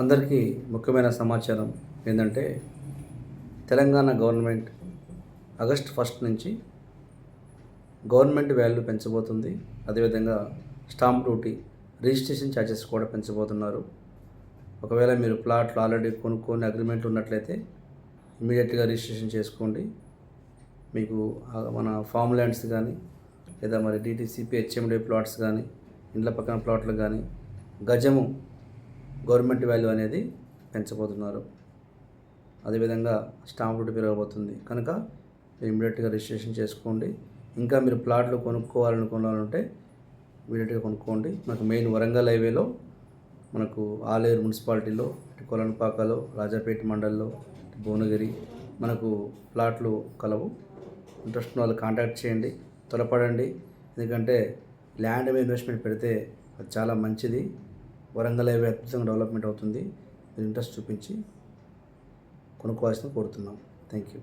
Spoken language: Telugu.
అందరికీ ముఖ్యమైన సమాచారం ఏంటంటే తెలంగాణ గవర్నమెంట్ ఆగస్ట్ 1 నుంచి గవర్నమెంట్ వాల్యూ పెంచబోతుంది. అదేవిధంగా స్టాంప్ డ్యూటీ, రిజిస్ట్రేషన్ ఛార్జెస్ కూడా పెంచబోతున్నారు. ఒకవేళ మీరు ప్లాట్లు ఆల్రెడీ కొనుక్కొని అగ్రిమెంట్లు ఉన్నట్లయితే ఇమీడియట్గా రిజిస్ట్రేషన్ చేసుకోండి. మీకు మన ఫామ్ ల్యాండ్స్ కానీ లేదా మరి DTCP HMD ప్లాట్స్ కానీ ఇండ్ల పక్కన ప్లాట్లు కానీ గజము గవర్నమెంట్ వాల్యూ అనేది పెంచబోతున్నారు. అదేవిధంగా స్టాంప్ డ్యూటీ పెరగబోతుంది కనుక మీరు ఇమీడియట్గా రిజిస్ట్రేషన్ చేసుకోండి. ఇంకా మీరు ప్లాట్లు కొనుక్కోవాలనుకుంటే ఇమీడియట్గా కొనుక్కోండి. మనకు మెయిన్ వరంగల్ హైవేలో, మనకు ఆలేరు మున్సిపాలిటీలో, కొలనుపాకలో, రాజాపేట మండల్లో, భువనగిరి మనకు ప్లాట్లు కలవు. ఇంట్రెస్ట్ ఉన్న వాళ్ళు కాంటాక్ట్ చేయండి, త్వరపడండి. ఎందుకంటే ల్యాండ్ మీద ఇన్వెస్ట్మెంట్ పెడితే అది చాలా మంచిది. వరంగల్ హైవే అద్భుతంగా డెవలప్మెంట్ అవుతుంది. మీరు ఇంట్రెస్ట్ చూపించి కొనుక్కోవాల్సిన కోరుతున్నాం. Thank you.